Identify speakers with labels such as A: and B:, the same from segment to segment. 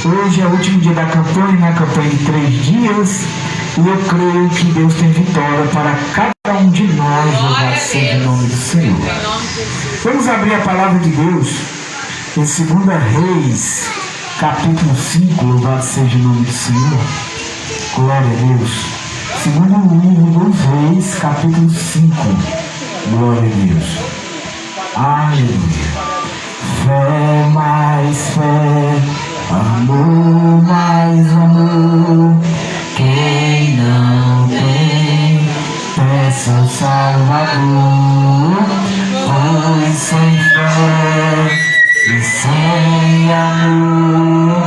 A: Hoje é o último dia da campanha, né? Campanha de 3 dias. E eu creio que Deus tem vitória para cada um de nós, louvado seja o nome do Senhor. Vamos abrir a palavra de Deus em 2 Reis, capítulo 5, louvado seja o nome do Senhor. Glória a Deus. Segundo livro dos Reis, capítulo 5. Glória a Deus. Aleluia. Fé mais fé, amor mais amor. Quem não tem, peça ao Salvador. Pois sem fé e sem amor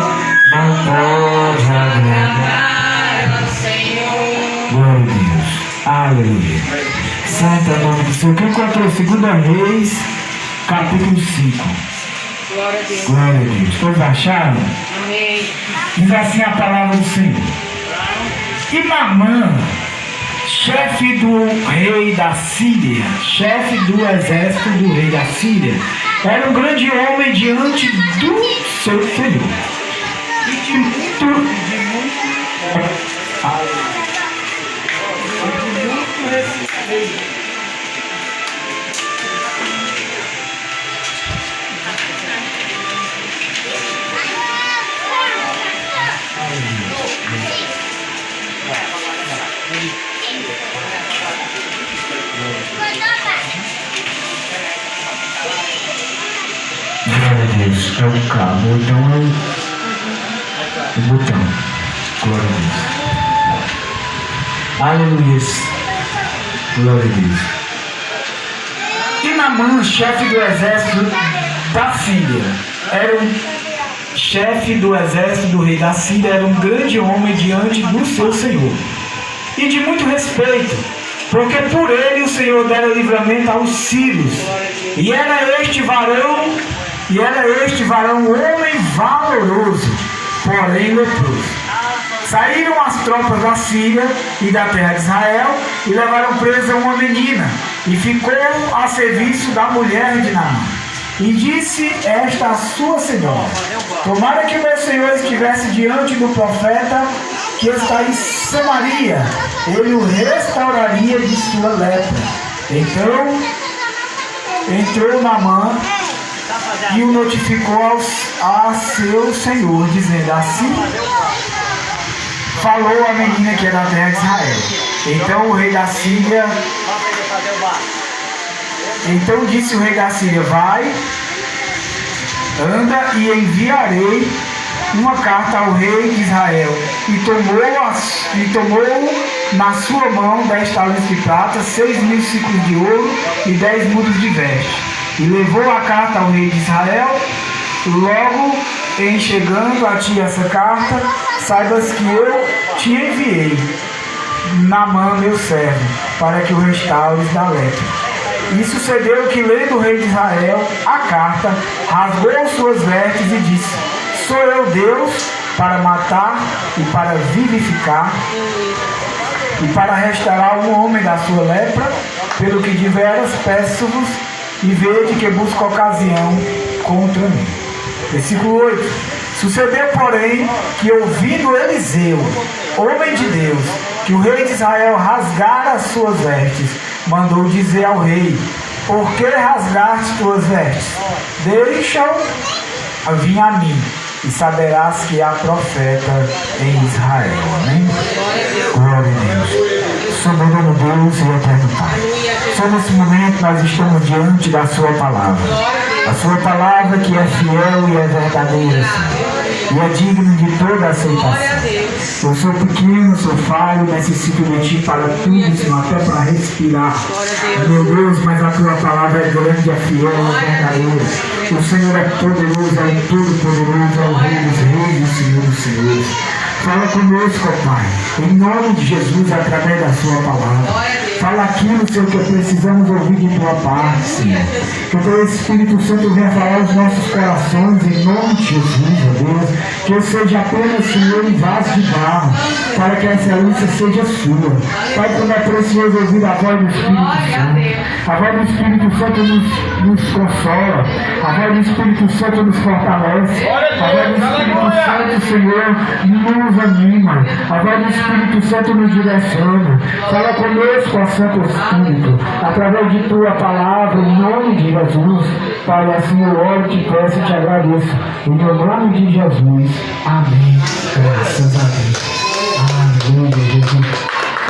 A: não pode agradar ao Senhor. Glória a Deus. Aleluia. Santo é o nome do Senhor. Quem encontrou 2 Reis, capítulo 5.
B: Glória a Deus.
A: Glória a Deus. Todos acharam?
B: Amém.
A: Diz assim a palavra do Senhor. E Naamã, chefe do rei da Síria, chefe do exército do rei da Síria, era um grande homem diante do seu Senhor. E de muito respeito. Glória a Deus, é o cabo, então é o botão. Glória a Deus. Aleluia. Glória a Deus. E Naamã, chefe do exército da Síria, era um chefe do exército do rei da Síria, era um grande homem diante do seu Senhor, e de muito respeito, porque por ele o Senhor dera livramento aos sírios, e era este varão homem valoroso, porém leproso. Saíram as tropas da Síria e da terra de Israel e levaram presa uma menina, e ficou a serviço da mulher de Naamã. E disse esta a sua senhora: tomara que meu senhor estivesse diante do profeta que está em Samaria, ele o restauraria de sua lepra. Então entrou Naamã e o notificou a seu senhor, dizendo: assim falou a menina que é da terra de Israel. Então o rei da Síria, então disse o rei da Síria: vai, anda e enviarei uma carta ao rei de Israel. E tomou na sua mão 10 talentos de prata, 6.000 ciclos de ouro e 10 mudos de veste. E levou a carta ao rei de Israel. Logo em chegando a ti essa carta, saibas que eu te enviei Naamã, meu servo, para que o restaures da lepra. E sucedeu que, lendo o rei de Israel a carta, rasgou suas vestes e disse: sou eu Deus para matar e para vivificar e para restaurar um homem da sua lepra? Pelo que de veras peço-vos, e vede que busco ocasião contra mim. Versículo 8. Sucedeu, porém, que ouvindo Eliseu, homem de Deus, que o rei de Israel rasgara as suas vestes, mandou dizer ao rei: por que rasgaste tuas vestes? Deixa-o vir a mim, e saberás que há profeta em Israel. Amém? Glória a Deus. Soberano Deus e eterno Pai, só nesse momento nós estamos diante da sua palavra, a sua palavra que é fiel e é verdadeira, Senhor, e é digno de toda aceitação. Eu sou pequeno, sou falho, necessito de ti para tudo, Senhor, até para respirar. Meu Deus, mas a tua palavra é grande, é fiel, é verdadeira. O Senhor é poderoso, é o todo-poderoso, é o Rei dos Reis e o Senhor dos Senhores. Fala conosco, ó Pai, em nome de Jesus, através da sua palavra. Fala aquilo, Senhor, que precisamos ouvir de tua parte, Senhor. Que o teu Espírito Santo venha falar aos nossos corações, em nome de Jesus, ó Deus. Que eu seja apenas, Senhor, um vaso de barro, para que a excelência seja sua. Pai, como é precioso ouvir a voz do Espírito Santo. A voz do Espírito Santo nos consola. A voz do Espírito Santo nos fortalece. A voz do Espírito Santo, Senhor, nos anima. A voz do Espírito Santo nos direciona. Fala conosco, ó Santo Espírito, através de tua palavra, em nome de Jesus. Pai, assim eu oro, te peço e te agradeço. Em nome de Jesus. Amém. Graças a Deus. Aleluia, Jesus.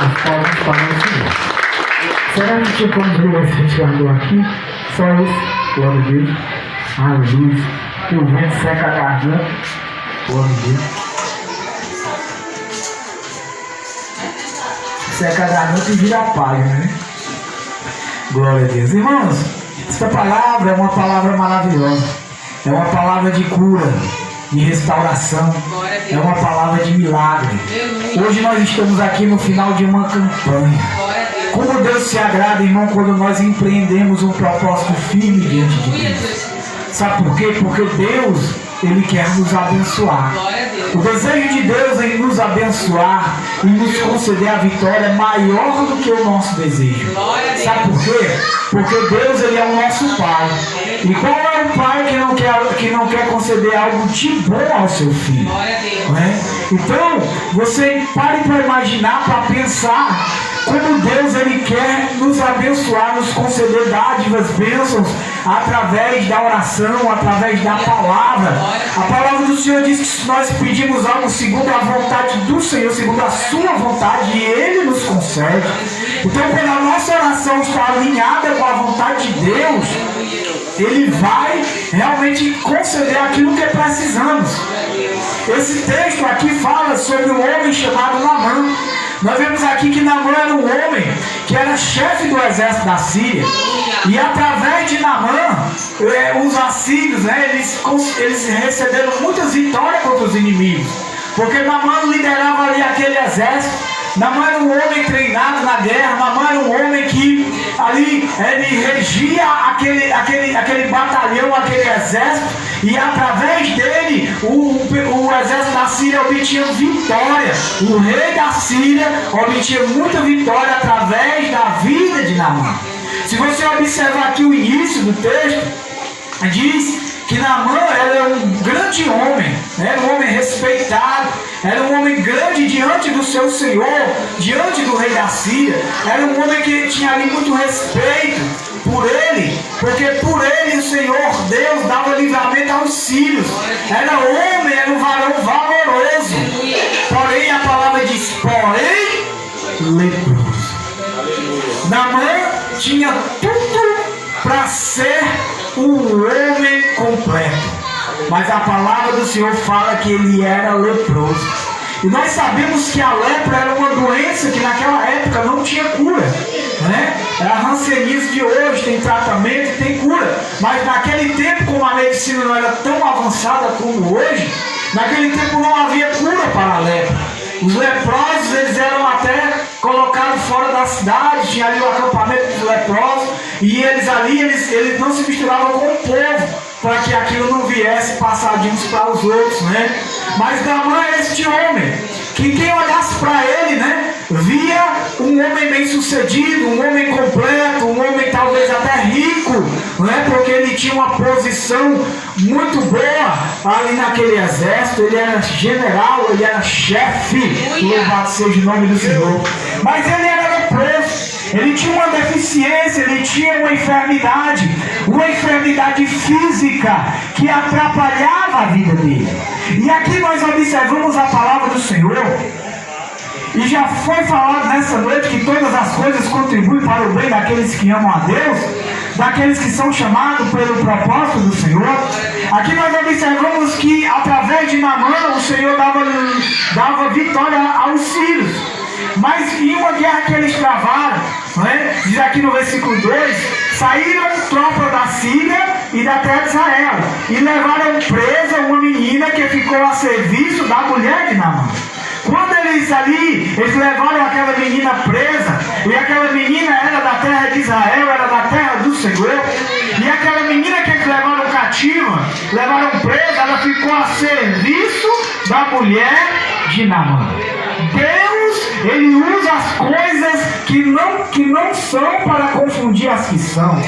A: As palmas para o Senhor. Será que tinha como ver esse ventilador aqui? Só esse. Glória a Deus. Aleluia. O vento seca a garganta. Glória a Deus. Seca a garganta e vira palha, né? Glória a Deus. Irmãos, esta palavra é uma palavra maravilhosa. É uma palavra de cura, de restauração. É uma palavra de milagre. Hoje nós estamos aqui no final de uma campanha. Como Deus se agrada, irmão, quando nós empreendemos um propósito firme diante de Deus. Sabe por quê? Porque Deus, Ele quer nos abençoar. O desejo de Deus em nos abençoar e nos conceder a vitória é maior do que o nosso desejo. Sabe por quê? Porque Deus, Ele é o nosso Pai. E qual é o pai que não quer conceder algo de bom ao seu filho? Né? Então, você pare para imaginar, para pensar como Deus, Ele quer nos abençoar, nos conceder dádivas, bênçãos, através da oração, através da palavra. A palavra do Senhor diz que se nós pedimos algo segundo a vontade do Senhor, segundo a sua vontade, Ele nos concede. Então, quando a nossa oração está alinhada com a vontade de Deus, Ele vai realmente conceder aquilo que precisamos. Esse texto aqui fala sobre um homem chamado Naamã. Nós vemos aqui que Naamã era um homem que era chefe do exército da Síria. E através de Naamã, os assírios, né, eles receberam muitas vitórias contra os inimigos. Porque Naamã liderava ali aquele exército. Naamã era um homem treinado na guerra. Naamã era um homem que ali ele regia aquele batalhão, aquele exército. E através dele o exército da Síria obtinha vitória. O rei da Síria obtinha muita vitória através da vida de Naamã. Se você observar aqui o início do texto, diz que Naamã era um grande homem, era um homem respeitado, era um homem grande diante do seu senhor, diante do rei da Síria. Era um homem que tinha ali muito respeito por ele, porque por ele o Senhor Deus dava livramento aos sírios. Era homem, era um varão valoroso. Porém, a palavra diz, porém, leproso. Naamã tinha tudo para ser um homem completo, mas a palavra do Senhor fala que ele era leproso. E nós sabemos que a lepra era uma doença que naquela época não tinha cura, né? É a hanseníase de hoje, tem tratamento e tem cura. Mas naquele tempo, como a medicina não era tão avançada como hoje, naquele tempo não havia cura para a lepra. Os leprosos, eles eram até colocados fora da cidade, tinha ali o acampamento dos leprosos, e eles não se misturavam com o povo, para que aquilo não viesse passar de uns para os outros, né? Mas Naamã é este homem, que quem olhasse para ele, né, via um homem bem sucedido, um homem completo, um homem talvez até rico, né, porque ele tinha uma posição muito boa ali naquele exército. Ele era general, ele era chefe, louvado seja o nome do Senhor. Mas ele era leproso. Ele tinha uma deficiência, ele tinha uma enfermidade física que atrapalhava a vida dele. E aqui nós observamos a palavra do Senhor, e já foi falado nessa noite que todas as coisas contribuem para o bem daqueles que amam a Deus, daqueles que são chamados pelo propósito do Senhor. Aqui nós observamos que através de Naamã o Senhor dava vitória aos sírios. Mas em uma guerra que eles travaram, né, diz aqui no versículo 2, saíram tropas da Síria e da terra de Israel e levaram presa uma menina que ficou a serviço da mulher de Naamã. Quando eles levaram aquela menina presa, e aquela menina era da terra de Israel, era da terra do Senhor, e aquela menina que eles levaram cativa, levaram presa, ela ficou a serviço da mulher de Naamã. Deus, ele usa as coisas que não são para confundir as que são.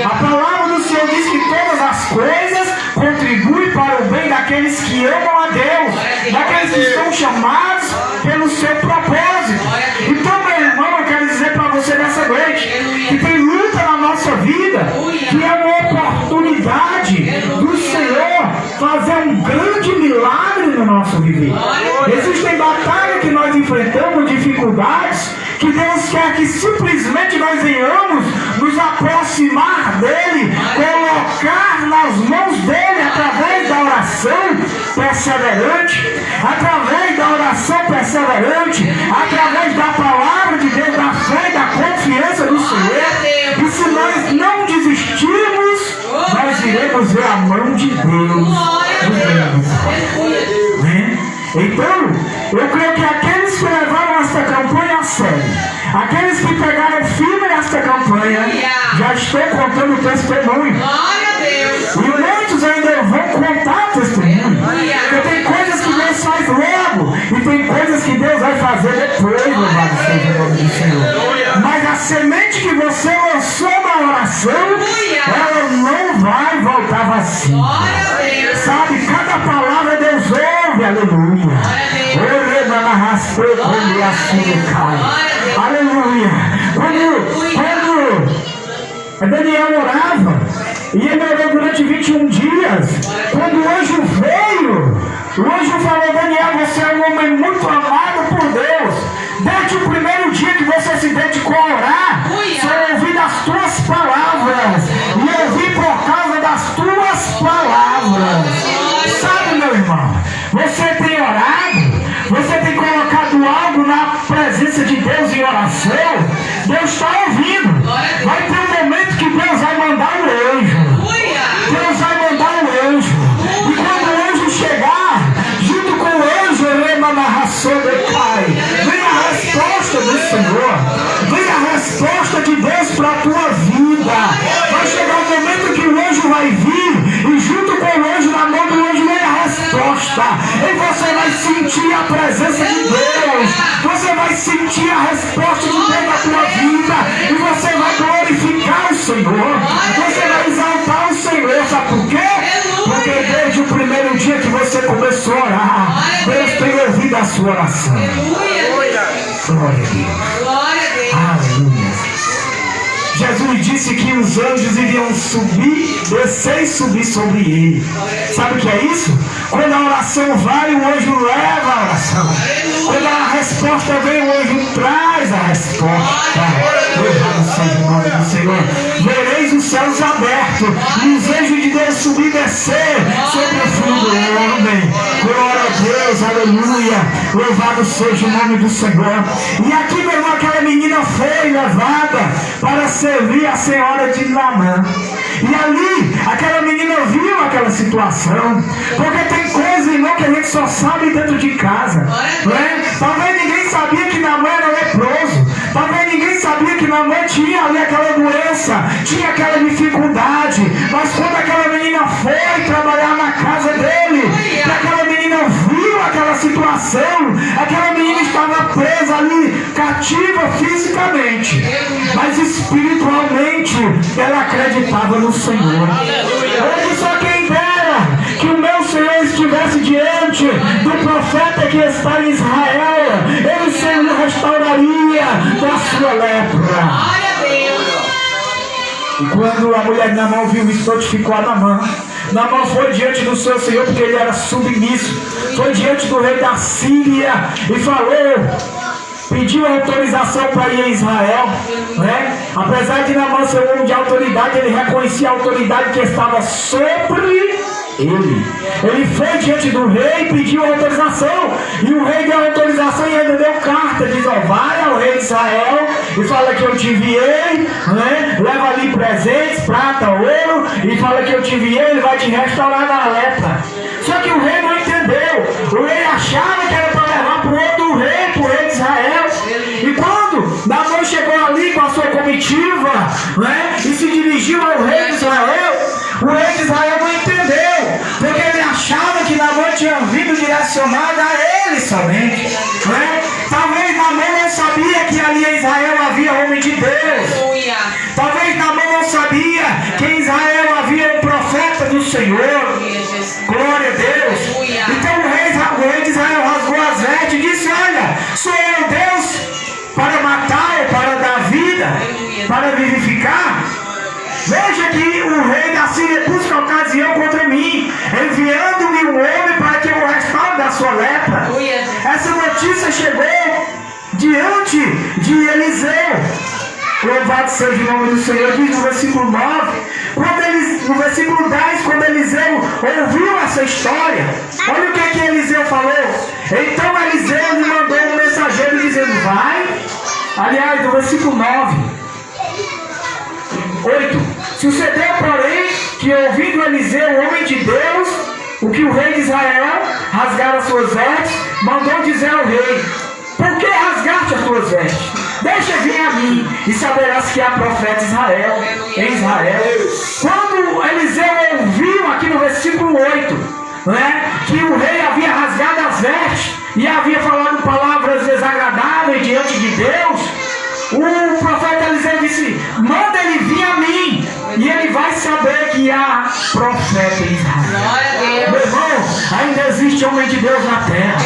A: A palavra do Senhor diz que todas as coisas contribuem para o bem daqueles que amam a Deus, daqueles que são chamados pelo seu propósito. Então, meu irmão, eu quero dizer para você nessa noite que tem luta na nossa vida, que é uma oportunidade do Senhor fazer um grande milagre no nosso viver. Existem batalhas que nós enfrentamos, dificuldades, que Deus quer que simplesmente nós venhamos nos aproximar dEle, colocar nas mãos dEle através da oração perseverante, através da oração perseverante, através da palavra de Deus, da fé e da confiança do Senhor. E se nós não desistirmos, nós iremos ver a mão de Deus. Então, eu creio que aqueles que levaram esta campanha a sério, aqueles que pegaram firme nesta campanha, já estão contando o testemunho. E muitos ainda vão contar testemunho. Porque tem coisas que Deus faz logo, e tem coisas que Deus vai fazer depois, louvado seja o nome do Senhor. Mas a semente que você lançou na oração, ela não vai voltar vazia. Sabe, cada palavra Deus ouve, aleluia. Aleluia. Quando Daniel orava, e ele orou durante 21 dias, quando o anjo veio, o anjo falou: Daniel, você é um homem muito amado por Deus. Desde o primeiro dia que você se dedicou a orar, só ouvi das tuas palavras, e ouvi por causa das tuas palavras. Sabe, meu irmão, você tem orado, você tem colocado algo na presença de Deus em oração, Deus está ouvindo. Vai ter um momento que Deus vai mandar um anjo. Deus vai mandar um anjo. E quando o anjo chegar, junto com o anjo, rema na ração de Pai, vem a resposta do Senhor, vem a resposta de Deus para a tua vida. Vai chegar o momento que o anjo vai vir, e junto com o anjo, na mão do anjo, vem a resposta. E você vai sentir a presença de Deus, você vai sentir a resposta de Deus na tua vida, e você vai glorificar o Senhor, você vai exaltar o Senhor. Sabe por quê? Porque desde o primeiro dia que você começou a orar, Deus tem ouvido a sua oração. Glória a Deus. Aleluia. Jesus disse que os anjos iriam subir, descer e subir sobre ele. Sabe o que é isso? Quando a oração vai, o anjo leva a oração. Quando a resposta vem, o anjo traz a resposta. Louvado seja o nome do Senhor. Vereis os céus abertos e os anjos de Deus subir e descer sobre o filho do homem. Glória a Deus, aleluia. Louvado seja o nome do Senhor. E aqui, meu irmão, aquela menina foi levada para servir a senhora de Naamã. E ali, aquela menina viu aquela situação. Porque tem coisas, irmão, que a gente só sabe dentro de casa, né? Talvez ninguém sabia que Naamã era leproso. Talvez ninguém sabia que Naamã tinha ali aquela doença, tinha aquela dificuldade. Mas quando aquela menina foi trabalhar na casa dele, e aquela menina viu aquela situação, aquela menina estava presa ali, cativa fisicamente, mas espiritualmente ela acreditava no Senhor. Hoje só quem dera que o meu Senhor estivesse diante do profeta que está em Israel, ele o Senhor restauraria da sua lepra. E quando a mulher de Naamã viu isso, notificou a Naamã. Naamã foi diante do seu Senhor, porque ele era submisso. Foi diante do rei da Síria e falou, pediu autorização para ir a Israel, né? Apesar de Naamã ser um homem de autoridade, ele reconhecia a autoridade que estava sobre ele. Ele foi diante do rei e pediu autorização, e o rei deu autorização e ainda deu carta, diz: ó, vai ao rei de Israel e fala que eu te enviei, né? Leva ali presentes, prata, ouro, e fala que eu te enviei, ele vai te restaurar da lepra. Só que o rei não entendeu. O rei achava que era para levar para o outro comitiva, né? E se dirigiu ao rei de Israel. O rei de Israel não entendeu, porque ele achava que Naamã tinha vindo direcionado a ele somente, né? Talvez Naamã não sabia que ali em Israel havia homem de Deus. Talvez Naamã não sabia que em Israel havia um profeta do Senhor. Glória a Deus. Então o rei de Israel rasgou as vestes e disse: olha, sou eu Deus para matar ou para dar vida, para vivificar? Veja que o rei da Síria busca ocasião contra mim, enviando-me um homem para que eu o restaure da sua lepra. Essa notícia chegou diante de Eliseu. Louvado seja o nome do Senhor. Diz no versículo 9, no versículo 10, quando Eliseu ouviu essa história, olha o que Eliseu falou. Então Eliseu lhe mandou um mensageiro dizendo: vai. Aliás, no versículo 8: sucedeu, porém, que ouvindo Eliseu, o homem de Deus, o que o rei de Israel rasgara as suas vestes, mandou dizer ao rei: por que rasgaste as tuas vestes? Deixa vir a mim, e saberás que há profeta em Israel. Quando Eliseu ouviu aqui no versículo 8, né, que o rei havia rasgado as vestes e havia falado palavras desagradáveis diante de Deus, o profeta Eliseu disse: manda ele vir a mim, e ele vai saber que há profeta em Israel. Meu irmão, ainda existe homem de Deus na terra.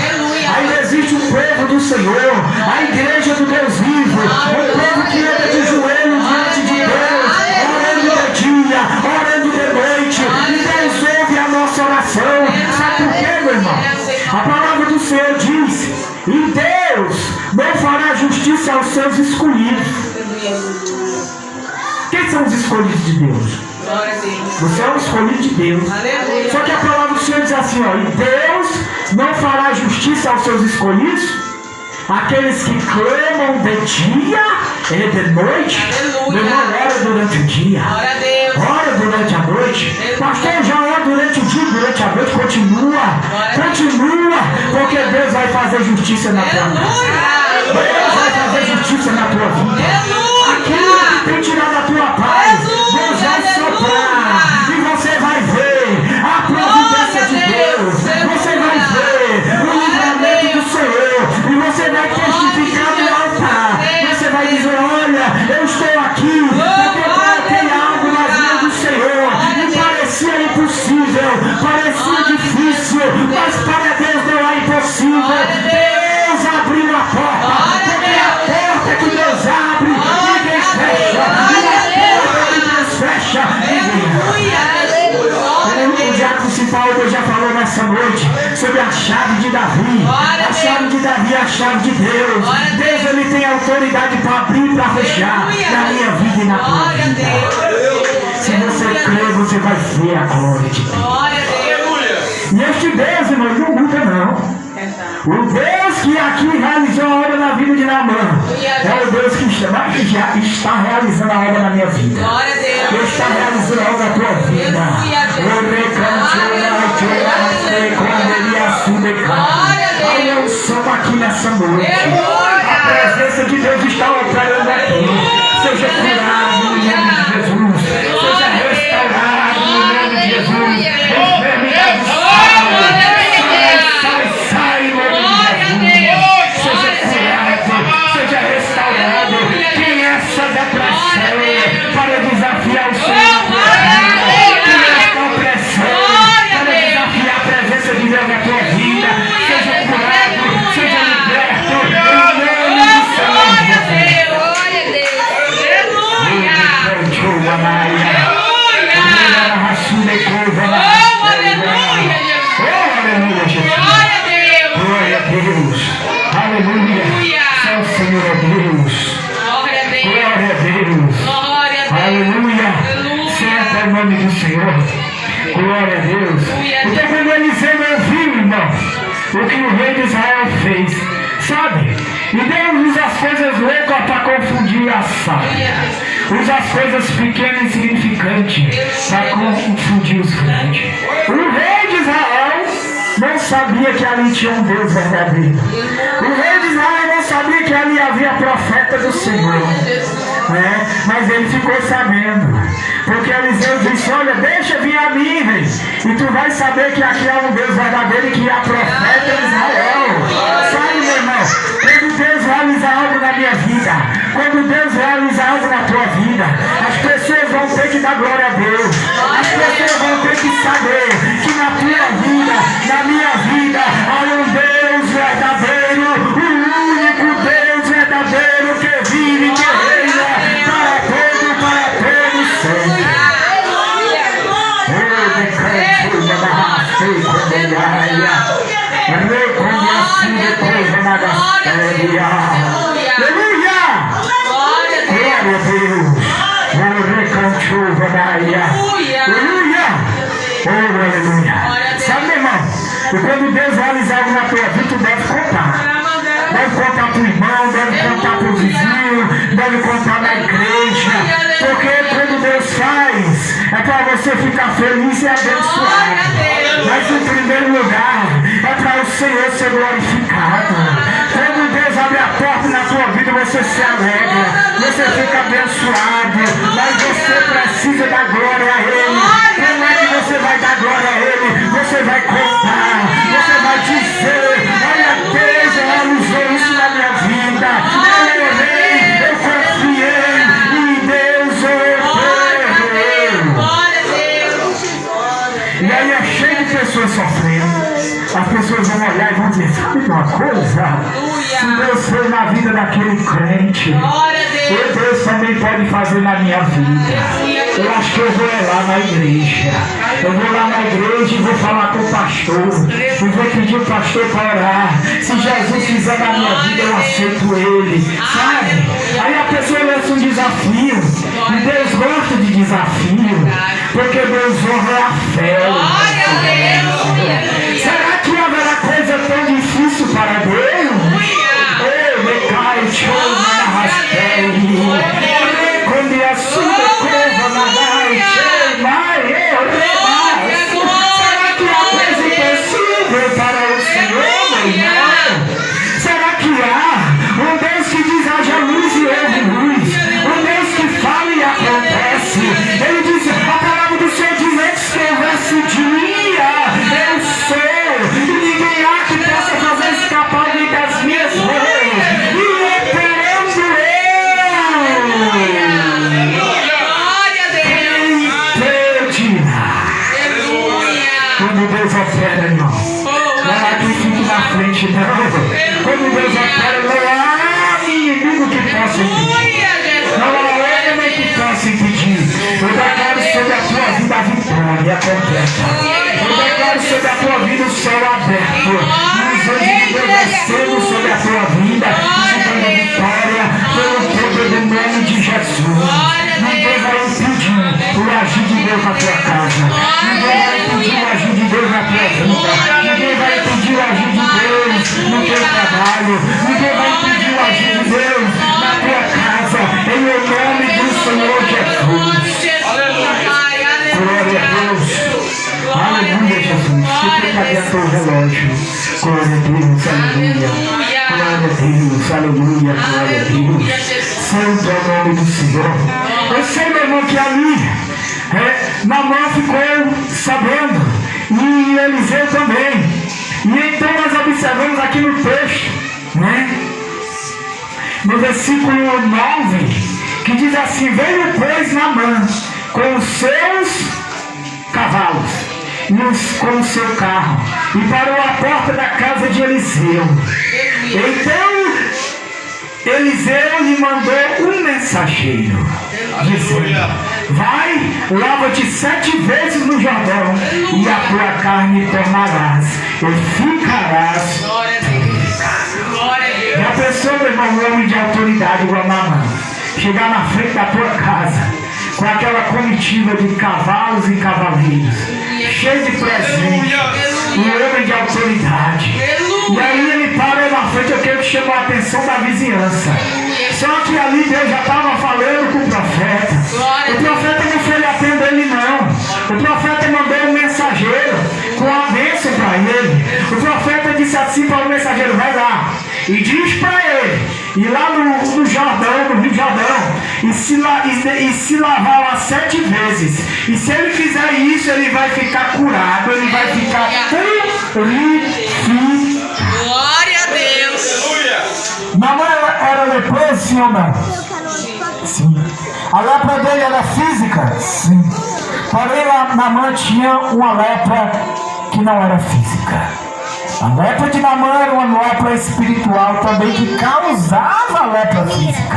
A: Ainda existe um povo do Senhor, a igreja do Deus vivo, um povo que anda de joelho diante de Deus, orando de dia, orando de noite, e Deus ouve a nossa oração. Sabe por quê, meu irmão? A palavra do Senhor diz: e Deus não fará justiça aos seus escolhidos. Quem são os escolhidos de Deus? Você é um escolhido de Deus. Só que a palavra do Senhor diz assim, ó: e Deus não fará justiça aos seus escolhidos, aqueles que clamam de dia e de noite. Meu irmão, ora durante o dia, ora durante a noite. Pastor, já ora durante o dia e durante a noite. Continua, porque Deus vai fazer justiça na tua casa. Deus vai fazer justiça na tua vida. Aquilo que tem tirado a tua paz, Deus vai soprar, e você vai ver a providência de Deus. Você vai ver o livramento do Senhor, e você vai testificar no altar. Você vai dizer: olha, eu estou aqui porque coloquei algo nas mãos do Senhor, e parecia impossível, parecia difícil, mas para Deus não é impossível. Deus abriu a porta, porque é a porta que Deus abre, ninguém fecha, e a porta que Deus fecha, o diácono Paulo já falou nessa noite sobre a chave de Davi. A chave de Davi é a chave de Deus. Deus, ele tem autoridade para abrir e para fechar na minha vida e na tua vida. Se você crê, você vai ver a glória de Deus. E este Deus, irmão, não muda não. O Deus que aqui realizou a obra na vida de Naamã é o Deus que já está realizando a obra na minha vida. Ele está realizando a obra na tua vida. Olha o som aqui nessa noite. A presença de Deus está operando aqui. Seja curado no nome de Jesus. Seja restaurado no nome de Jesus. Enfermidade sai no nome de Jesus. Seja curado, seja restaurado. Que essa depressão para desafiar o Senhor. Que essa opressão para desafiar a presença de Deus na tua vida. Seja curado, seja liberto. Em nome do Senhor Jesus.
B: Glória a Deus. Aleluia.
A: Glória a Deus. Aleluia. Só o Senhor é Deus.
B: Glória a Deus.
A: Glória a Deus.
B: Glória a Deus.
A: Aleluia. Santo é o nome do Senhor. Glória a Deus. Então quando Eliseu ouviu, irmão, o que o rei de Israel fez, sabe? E Deus usa as coisas loucas para confundir as sábias. Usa as coisas pequenas e insignificantes para confundir os grandes. O rei de Israel não sabia que ali tinha um Deus verdadeiro. O rei de Israel não sabia que ali havia profeta do Senhor, né? Mas ele ficou sabendo, porque Eliseu disse: olha, deixa vir a mim, rei, e tu vai saber que aqui há um Deus verdadeiro e que há profeta em Israel. Sabe, meu irmão, quando Deus realiza algo na minha vida, quando Deus realiza algo na tua vida, as pessoas vão ter que dar glória a Deus. As pessoas vão ter que saber que na tua vida, na minha vida, há um Deus verdadeiro, o único Deus verdadeiro que vive e que reina para todos sempre. Aleluia! Glória a Deus! Aleluia! Oh, aleluia! Sabe, meu irmão, e quando Deus realizar algo na tua vida, tu deve contar. Deve contar pro irmão, deve contar pro vizinho, deve contar na igreja. Porque quando Deus faz, é para você ficar feliz e abençoado. Mas em primeiro lugar, é para o Senhor ser glorificado. Quando Deus abre a porta na tua vida, você se alegra, você fica abençoado. Mas você precisa dar glória a Ele. Como é que você vai dar glória a Ele? Você vai contar, você vai dizer: olha, Deus realizou isso na minha vida. Eu orei, eu confiei e Deus ouviu. E aí é cheio de pessoas sofrendo. As pessoas vão olhar e vão dizer: sabe de uma coisa? Se Deus fez na vida daquele crente, Deus também pode fazer na minha vida. Eu acho que eu vou lá na igreja. Eu vou lá na igreja e vou falar com o pastor. E vou pedir o pastor para orar. Se Jesus fizer na minha vida, eu aceito ele. Sabe? Aí a pessoa lança um desafio. E Deus gosta de desafio. Porque Deus honra a fé. Será que haverá coisa tão difícil para Deus? Eu me caio, show na raspele. Quando a sua curva na noite, será que há coisa impossível para o Senhor, meu irmão? Será que há um Deus que diz: haja luz e houve luz? Um Deus que fala e acontece. Ele diz: a palavra do Senhor diz: antes que houvesse dia, eu sou. E ninguém há que possa fazer escapar de das minhas mãos. E operando eu. Glória a Deus. Quando Deus opera, irmão, não há quem fique na frente, não. Quando Deus opera, não há inimigo que possa impedir. Não há homem que possa impedir. Eu declaro sobre a tua vida a vitória completa. Eu declaro sobre a tua vida o céu aberto. Os anjos de Deus descendo sobre a tua vida, te dando vitória pelo poder do nome de Jesus. Ninguém vai impedir o agir de Deus na tua casa. Ninguém vai impedir o agir de Deus na tua vida. Ninguém vai impedir o agir de Deus no teu trabalho. Ninguém vai impedir o agir de Deus na tua casa. Em nome do Senhor Jesus. Glória a Deus. Aleluia, Jesus. Que adiantou o relógio. Glória a Deus, aleluia. Glória a Deus, aleluia, glória a Deus. Santo é o nome do Senhor. Eu sei, meu irmão, que ali Naamã ficou sabendo, e Eliseu também. E então nós observamos aqui no texto, né? No versículo 9, que diz assim: veio pois Naamã com os seus cavalos com o seu carro e parou à porta da casa de Eliseu. Então Eliseu lhe mandou um mensageiro, dizendo: vai, lava-te 7 vezes no Jordão, e a tua carne tornarás, e ficarás. E a pessoa, meu irmão, um homem de autoridade igual Naamã, chegar na frente da tua casa com aquela comitiva de cavalos e cavaleiros, cheio de presente, um homem de autoridade. E aí ele parou na frente, aquele que chamou a atenção da vizinhança. Só que ali Deus já estava falando com o profeta. O profeta não foi atender ele, não. O profeta mandou um mensageiro com a bênção para ele. O profeta disse assim para o mensageiro: vai lá e diz para ele ir lá no Jordão, no Rio Jordão, e se lavar lá 7 vezes. E se ele fizer isso, ele vai ficar curado, ele vai ficar purificado.
B: Glória a Deus.
A: Namã era leproso, sim ou não? Sim. A lepra dele era física? Sim. Porém, Namã tinha uma lepra que não era física. A lepra de Namã era uma lepra espiritual também que causava a lepra física.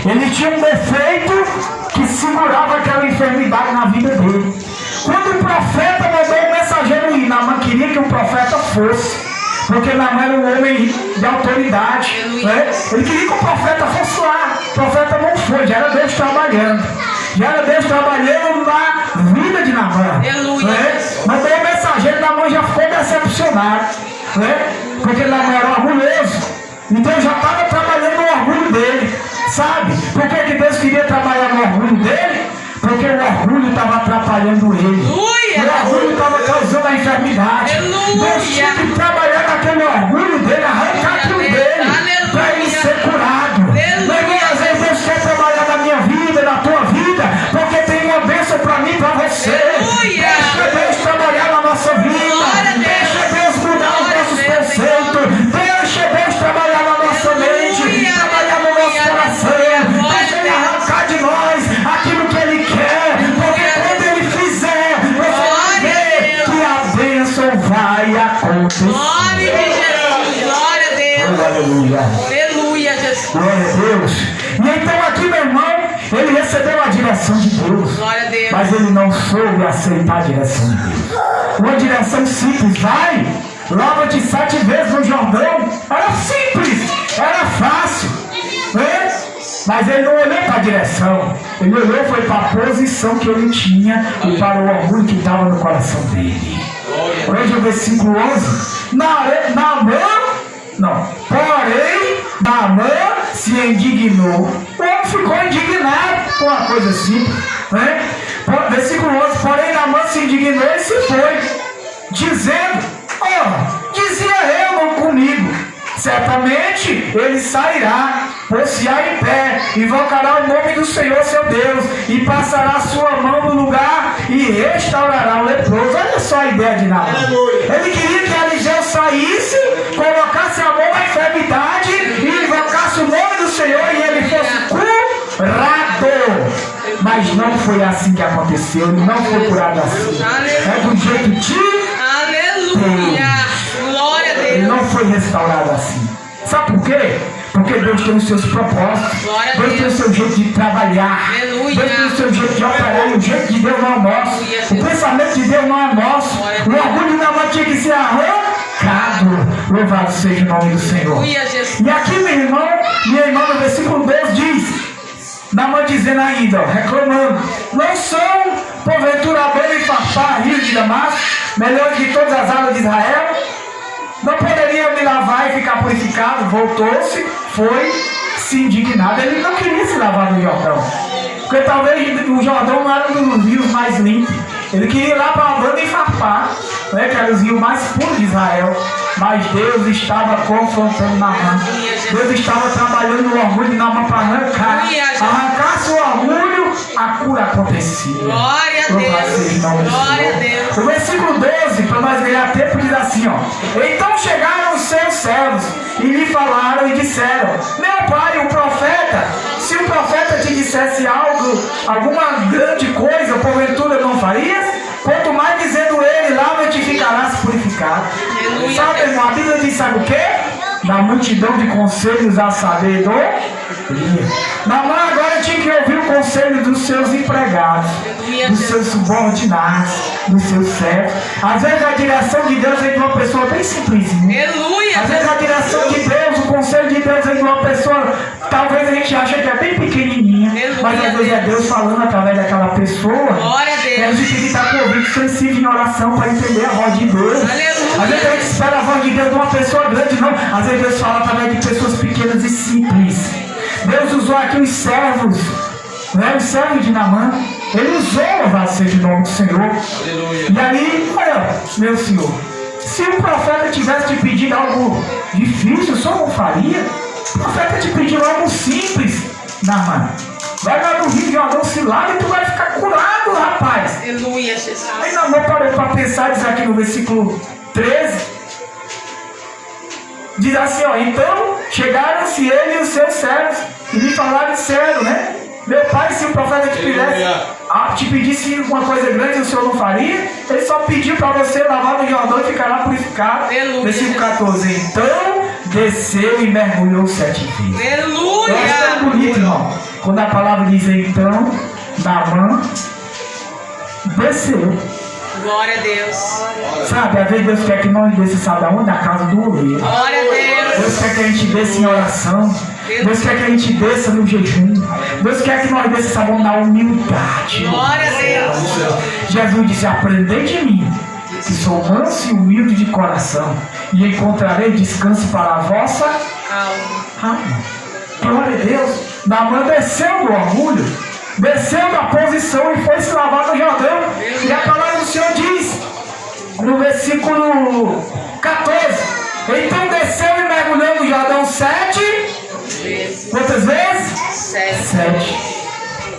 A: Ele tinha um defeito que segurava aquela enfermidade na vida dele. Quando o profeta mandou o mensageiro ir, Namã queria que o profeta fosse. Porque Namã era um homem de autoridade, né? Ele queria que o profeta fosse lá. O profeta não foi, já era Deus trabalhando. Já era Deus trabalhando na vida de Namã, né? Mandou o mensageiro, Namã já ficou decepcionado, né? Porque Namã era orgulhoso. Então já estava trabalhando no orgulho dele, sabe? Por que Deus queria trabalhar no orgulho dele? Porque o orgulho estava atrapalhando ele. O orgulho estava causando a enfermidade. Deus tinha que trabalhar naquele orgulho dele, arrancar aquilo dele, para ele ser curado. Meu irmão, às vezes Deus quer trabalhar na minha vida, na tua vida, porque tem uma bênção para mim e para você. Deixa Deus trabalhar na nossa vida. Deixa Deus mudar os nossos conceitos. Deixa Deus trabalhar na nossa mente, trabalhar no nosso coração. Deixa Ele arrancar de nós aquilo que Ele quer, porque quando Ele fizer, você vai ver que a bênção vai acontecer.
B: Glória a Jesus. Glória a Deus.
A: Aleluia.
B: Aleluia, Jesus.
A: Glória a Deus. E então aqui, meu irmão, ele recebeu a direção de Deus,
B: Glória a Deus.
A: mas ele não soube aceitar a direção de Deus. Uma direção simples, vai, lava-te 7 vezes no Jordão. Era simples, era fácil, né? Mas ele não olhou para a direção, ele olhou foi para a posição que ele tinha e para o orgulho que estava no coração dele. Veja o versículo 11. Porém, Namã se indignou. O homem ficou indignado com uma coisa simples, né? Versículo 11. Porém, Namã se indignou e se foi, dizendo: dizia eu não comigo, certamente ele sairá, pôr-se-á em pé, invocará o nome do Senhor seu Deus, e passará a sua mão no lugar e restaurará o leproso. Olha só a ideia de Namã. Ele queria que Eliseu saísse, colocasse a mão na enfermidade e invocasse o nome do Senhor e ele fosse curado. Mas não foi assim que aconteceu, ele não foi curado assim. É do jeito de
B: Aleluia. Glória a Deus.
A: ele não foi restaurado assim. Sabe por quê? Porque Deus tem os seus propósitos. Deus tem o seu jeito de trabalhar. Deus tem o seu jeito de operar. E o jeito de Deus não é nosso. O pensamento de Deus não é nosso. O orgulho de Namã tinha que ser arrancado. Louvado seja o nome do Senhor. E aqui, meu irmão, minha irmã, no versículo 12 diz: Namã dizendo ainda, reclamando: não são porventura Abana e Farpar, rio de Damasco, melhores de todas as águas de Israel? Não poderia me lavar e ficar purificado? Voltou-se, foi, se indignado. Ele não queria se lavar no Jordão, porque talvez o Jordão não era um dos rios mais limpos. Ele queria ir lá para Abana e Farpar, né, que era os rios mais puros de Israel. Mas Deus estava confrontando Namã. Deus estava trabalhando no orgulho de Namã para arrancar seu orgulho, a cura acontecia.
B: Glória a Deus. Glória a Deus.
A: O versículo 12, para nós ganhar tempo, diz assim: então chegaram os seus servos e lhe falaram e disseram: meu pai, o profeta, se o profeta te dissesse algo, alguma grande coisa, porventura não farias? Quanto mais dizendo ele, lava-te e ficarás purificado. Sabe, irmão, a Bíblia diz, sabe o quê? Da multidão de conselhos a sabedoria. Namã agora tinha que ouvir o conselho dos seus empregados, dos seus subordinados, dos seus servos. Às vezes a direção de Deus vem de uma pessoa bem simplesinha. Às vezes a direção de Deus, o conselho de Deus vem de uma pessoa, talvez a gente ache que é bem pequenininha, mas às vezes é Deus falando através daquela pessoa. E a gente tem que estar com o ouvido sensível em oração para entender a voz de Deus. Às vezes a gente espera a voz de Deus de uma pessoa grande, não. Às vezes Deus fala através de pessoas pequenas e simples. Deus usou aqui os servos, né? Os servos de Namã. Ele usou, louvado seja o nome do Senhor. E ali, olha, meu Senhor, Se o profeta tivesse te pedido algo difícil, só não faria. O profeta te pediu algo simples, Naamã. Vai lá no Rio Jordão, se lava e tu vai ficar curado, rapaz.
B: Aleluia, Jesus.
A: Aí Naamã parou para pensar, diz aqui no versículo 13. Diz assim, ó, então chegaram-se ele e os seus servos e lhe falaram disseram, né? Meu pai, se o profeta te pedisse uma coisa grande, o senhor não faria? Ele só pediu para você lavar no Jordão e ficar lá purificado.
B: Aleluia.
A: Versículo 14. Então desceu e mergulhou 7 vezes.
B: Aleluia.
A: Eu acho tão bonito, irmão. Quando a palavra diz então, Naamã desceu.
B: Glória a Deus.
A: Sabe, às vezes Deus quer que nós desça, sabe aonde? Da casa do oleiro.
B: Glória a Deus.
A: Deus quer que a gente desça em oração. Deus quer que a gente desça no jejum. Deus quer que nós desça, sabe, na humildade.
B: Glória a Deus.
A: Jesus disse, aprendei de mim, que sou manso e humilde de coração, e encontrarei descanso para a vossa alma. Glória a Deus. Naamã desceu do orgulho, desceu da posição e foi se lavar no Jordão. E a palavra do Senhor diz, no versículo 14, então desceu e mergulhou no Jordão 7 vezes. Quantas vezes? 7.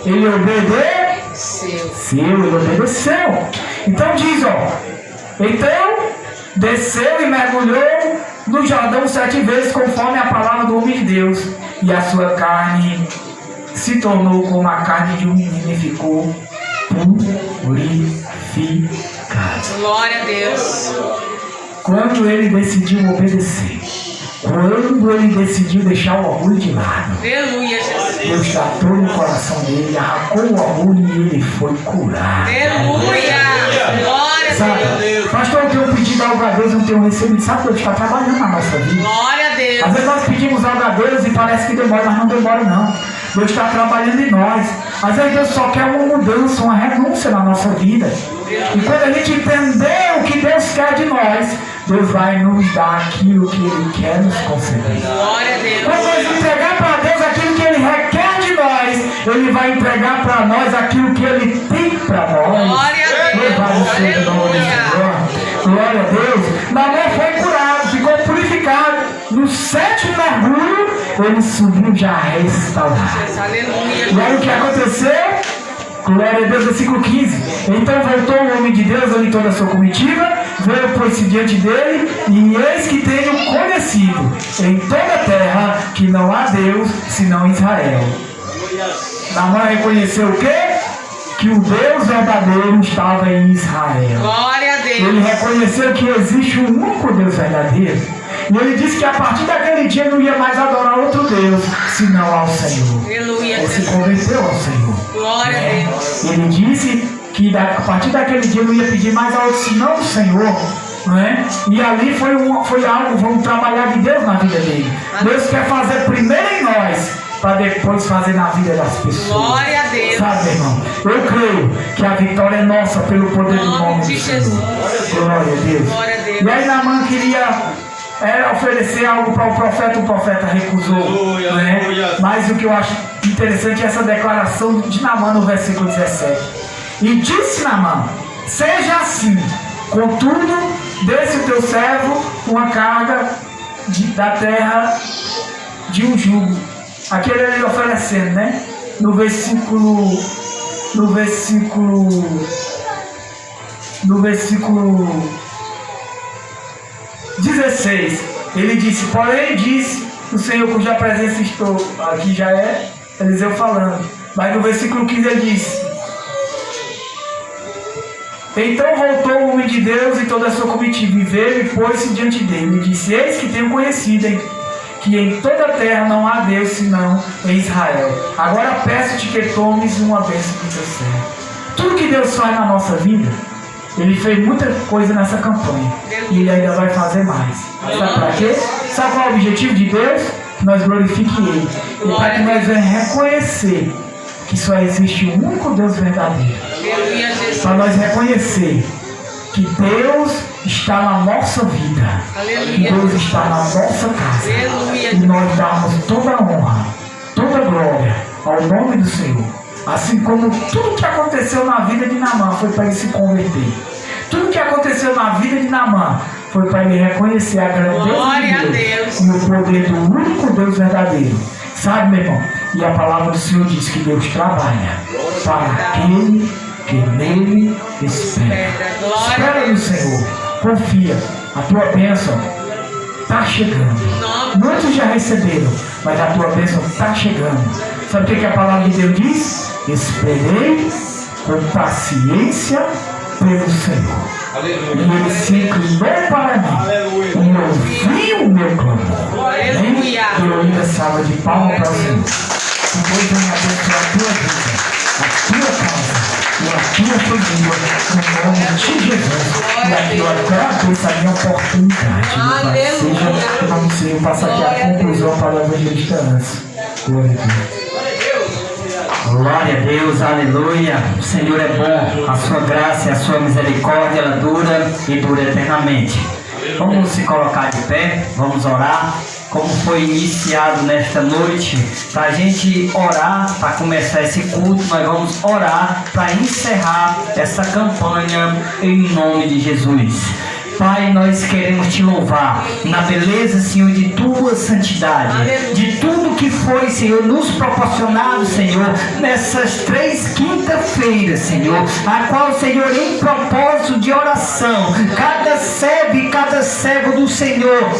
A: Ele obedeceu. Ele obedeceu. Então diz, ó, então desceu e mergulhou no Jordão 7 vezes, conforme a palavra do homem de Deus, e a sua carne se tornou como a carne de um menino e ficou purificada.
B: Glória a Deus.
A: Quando ele decidiu obedecer, quando ele decidiu deixar o orgulho de lado,
B: Aleluia, Jesus.
A: Deus tratou no coração dele, arrancou o orgulho e ele foi curado.
B: Aleluia. Glória a
A: Sabe,
B: Deus.
A: pastor, eu tenho pedido algo a Deus, eu tenho recebido. Sabe, Deus está trabalhando na nossa vida.
B: Glória a
A: Às
B: Deus.
A: vezes nós pedimos algo a Deus e parece que demora, mas não demora não. Deus está trabalhando em nós. Às vezes Deus só quer uma mudança, uma renúncia na nossa vida. E quando a gente entender o que Deus quer de nós, Deus vai nos dar aquilo que Ele quer nos conceder.
B: Glória a Deus.
A: Quando nós entregar para Deus aquilo que Ele requer de nós, Ele vai entregar para nós aquilo que Ele tem para nós.
B: Glória a Deus.
A: Louvado seja o nome do Senhor. Glória a Deus. Naamã foi curado, ficou purificado. No 7º mergulho, ele subiu já restaurado.
B: Aleluia.
A: E aí o que aconteceu? Glória a Deus, versículo 15. Então voltou o homem de Deus ali toda a sua comitiva, veio por-se diante dele, e eis que tenho conhecido em toda a terra que não há Deus senão Israel. Naamã reconheceu o quê? Que o Deus verdadeiro estava em Israel.
B: Glória a
A: Ele
B: Deus.
A: reconheceu que existe um único Deus verdadeiro. E ele disse que a partir daquele dia não ia mais adorar outro Deus, senão ao Senhor.
B: Aleluia,
A: Ele se
B: Jesus.
A: converteu ao Senhor.
B: Glória a Deus.
A: Ele disse que a partir daquele dia não ia pedir mais a outro, senão o Senhor. Não é? E ali foi algo, vamos trabalhar de Deus na vida dele. Deus quer fazer primeiro em nós, para depois fazer na vida das pessoas.
B: Glória a Deus.
A: Sabe, irmão? Eu creio que a vitória é nossa pelo poder do nome
B: de
A: do
B: Jesus.
A: Senhor. Glória a Deus.
B: Glória a Deus.
A: E aí Naamã queria oferecer algo para o profeta recusou.
C: Aleluia,
A: Né?
C: aleluia.
A: Mas o que eu acho interessante é essa declaração de Naamã no versículo 17. E disse Naamã, seja assim, contudo, desse o teu servo uma carga da terra de um jugo. Aqui ele oferecendo, né? No versículo 16, ele disse, porém disse o Senhor cuja presença estou. Aqui já é Eliseu falando. Mas no versículo 15 ele disse, então voltou o homem de Deus e toda a sua comitiva, e veio e pôs-se diante dele, e disse, eis que tenho conhecido, hein, que em toda a terra não há Deus senão em Israel. Agora peço-te que tomes uma bênção do teu servo. Tudo que Deus faz na nossa vida, Ele fez muita coisa nessa campanha. E Ele ainda vai fazer mais. Sabe para quê? Sabe qual é o objetivo de Deus? Que nós glorifiquemos Ele. E para que nós venhamos reconhecer que só existe um único Deus verdadeiro.
B: Aleluia, Jesus.
A: Para nós reconhecer que Deus está na nossa vida. Que Deus está na nossa casa.
B: Aleluia.
A: E nós damos toda a honra, toda a glória ao nome do Senhor. Assim como tudo que aconteceu na vida de Naamã foi para ele se converter. Tudo que aconteceu na vida de Naamã foi para ele reconhecer a grandeza
B: Glória a
A: de
B: Deus.
A: e o poder do único Deus verdadeiro. Sabe, meu irmão? E a palavra do Senhor diz que Deus trabalha para aquele que nele espera. Espera no Senhor, confia, a tua bênção está chegando. Muitos já receberam, mas a tua bênção está chegando. Sabe o que a palavra de Deus diz? Esperei com paciência pelo Senhor. E ele se inclinou para mim e ouviu o meu clamor.
B: Aleluia.
A: Eu ainda salva de palma para o Senhor. Que Deus venha abençoar a tua vida, a tua casa e a tua família, no nome de Jesus. E aqui eu agradeço a minha oportunidade.
B: Aleluia.
A: Vamos Senhor, passar aqui a conclusão para o Evangelista Antes. Glória a Deus.
C: Glória a Deus, aleluia. O Senhor é bom, a sua graça e a sua misericórdia, ela dura e dura eternamente. Vamos se colocar de pé, vamos orar. Como foi iniciado nesta noite, para a gente orar, para começar esse culto, nós vamos orar para encerrar essa campanha em nome de Jesus. Pai, nós queremos te louvar na beleza, Senhor, de tua santidade, de tudo que foi, Senhor, nos proporcionado, Senhor, nessas 3 quinta-feiras, Senhor, a qual, Senhor, em propósito de oração, cada servo do Senhor,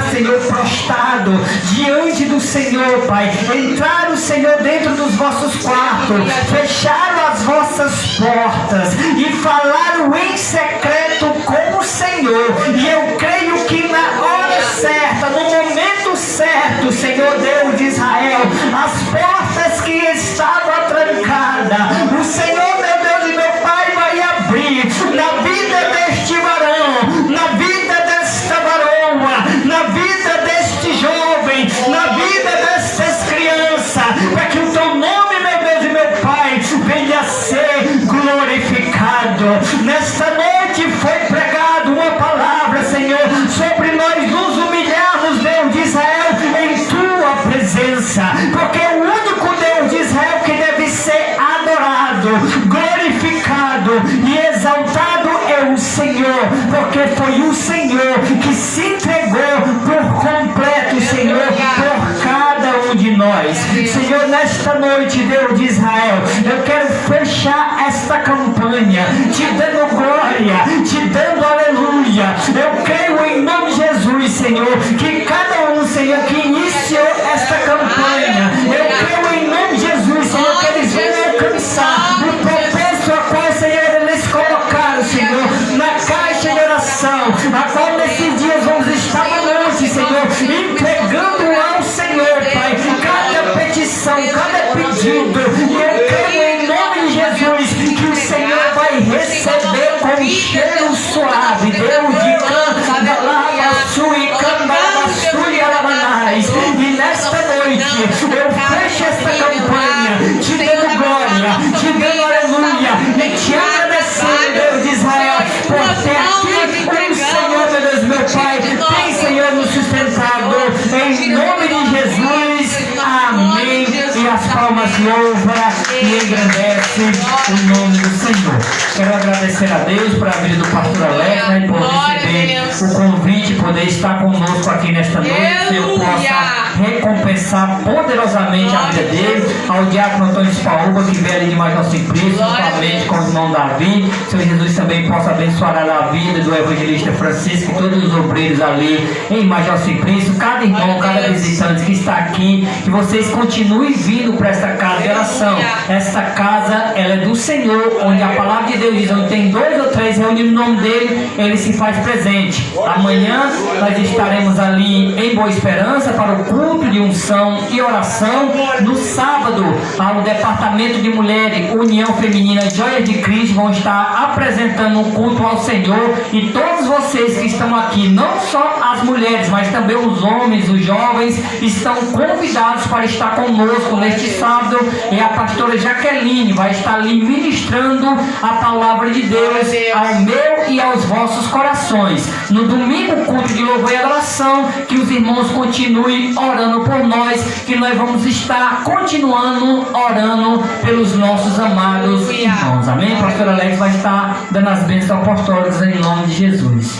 C: Senhor, prostrado diante do Senhor, Pai, entraram, Senhor, dentro dos vossos quartos, fecharam as vossas portas e falaram em secreto com o Senhor. E eu creio que na hora certa, no momento certo, Senhor Deus de Israel, as portas que estavam trancadas, o Senhor, meu Deus e meu Pai, vai abrir na vida deste varão, na vida desta varoa, na vida deste jovem, na vida destas crianças, para que o teu nome, meu Deus e meu Pai, venha a ser glorificado. Nesta noite foi pregado uma palavra, Senhor, sobre nós nos humilharmos, Deus de Israel, em tua presença, porque o único Deus de Israel que deve ser adorado, glorificado e exaltado é o Senhor, porque foi o Senhor que se entregou por completo, Senhor, por cada um de nós. Senhor, nesta noite, Deus de Israel, eu quero fechar esta campanha te dando glória, te dando aleluia. Eu creio em nome de Jesus, Senhor, que cada um, Senhor, que iniciou esta campanha, eu creio em nome de Jesus, Senhor, que eles vão alcançar o propósito a qual, Senhor, eles colocaram, Senhor, na caixa de oração, a qual nesses dias vamos estar à noite, Senhor, entregando ao Senhor, Pai, cada petição, cada pedido. E eu creio em nome de Jesus que o Senhor vai receber com cheiro suave, Deus de canta, lava, sui, cambava, sui, alabanais. E nesta noite eu fecho esta campanha te dando glória, te dando aleluia e te agradecendo, Deus de Israel, por ter aqui o Senhor, meu Deus, meu Pai, tem, Senhor, nos sustentado, em nome de Jesus, amém. E as palmas louvam e engrandecem o nome do Senhor. Quero agradecer a Deus por a vida do pastor Alex, né, por receber o convite, poder estar conosco aqui nesta noite, que eu possa recompensar poderosamente a vida dele, ao diácono Antônio Spaúba, que veio ali de Major Simplício, juntamente com o irmão Davi. Senhor Jesus também possa abençoar a vida do evangelista Francisco e todos os obreiros ali em Major Simplício, cada irmão, cada visitante que está aqui, que vocês continuem vindo para esta casa de oração. Esta casa, ela é do Senhor, onde a palavra de Deus diz, onde tem 2 ou 3 reunidos no nome dele, ele se faz presente. Amanhã nós estaremos ali em Boa Esperança para o culto de unção e oração. No sábado, ao departamento de mulheres, União Feminina Joias de Cristo, vão estar apresentando um culto ao Senhor. E todos vocês que estão aqui, não só as mulheres, mas também os homens, os jovens, estão convidados para estar conosco neste sábado. E a pastora Jaqueline vai estar ali ministrando a palavra de Deus ao meu e aos vossos corações. No domingo, culto de louvor e adoração, que os irmãos continuem orando por nós, que nós vamos estar continuando orando pelos nossos amados irmãos. Amém? O pastor Alex vai estar dando as bênçãos apostólicas em nome de Jesus.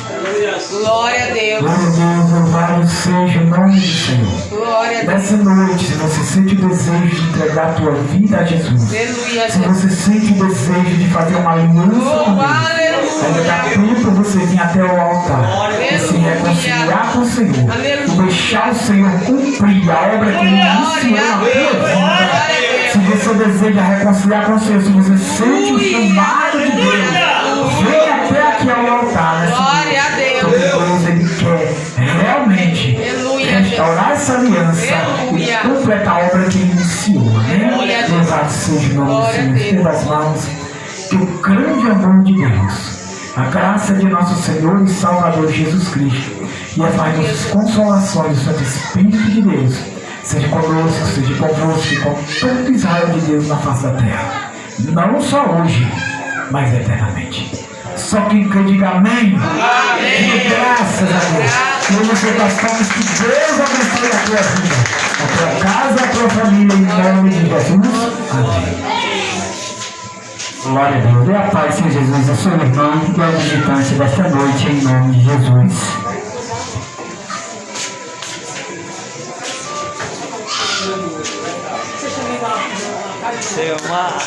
B: Glória a Deus.
A: Glória a Deus, louvado seja o nome do Senhor.
B: Glória a Deus.
A: Nessa noite, se você sente o desejo de entregar a tua vida a Jesus,
B: Aleluia,
A: se
B: Jesus.
A: você sente o desejo de fazer uma aliança com Deus, ainda dá
B: Aleluia.
A: tempo você vir até o altar e se reconciliar com o Senhor e deixar o Senhor cumprir a obra que Ele iniciou na tua vida. Se você deseja reconciliar com o Senhor, se você sente o chamado de Deus, vem até aqui ao altar. Nessa
B: Glória a Deus.
A: porque Deus, Ele quer realmente
B: Aleluia,
A: restaurar essa aliança
B: Aleluia.
A: e completar a obra que Ele iniciou. Amém?
B: Glória a Deus.
A: Louvado seja o nome do
B: Glória a
A: Senhor.
B: Deus.
A: Estenda as mãos. Que o grande amor de Deus, a graça de nosso Senhor e Salvador Jesus Cristo e as mais doces consolações do Santo Espírito de Deus seja conosco, seja convosco e com todo Israel de Deus na face da terra. Não só hoje, mas eternamente. Só quem crê diga amém. Amém. Graças a Deus. E você passamos que Deus abençoe a tua vida, a tua casa, a tua família, em nome de Jesus. Amém.
C: Glória a Deus. Dê a paz, Senhor Jesus, a sua irmã e ao visitante desta noite, em nome de Jesus.
D: Seu mar.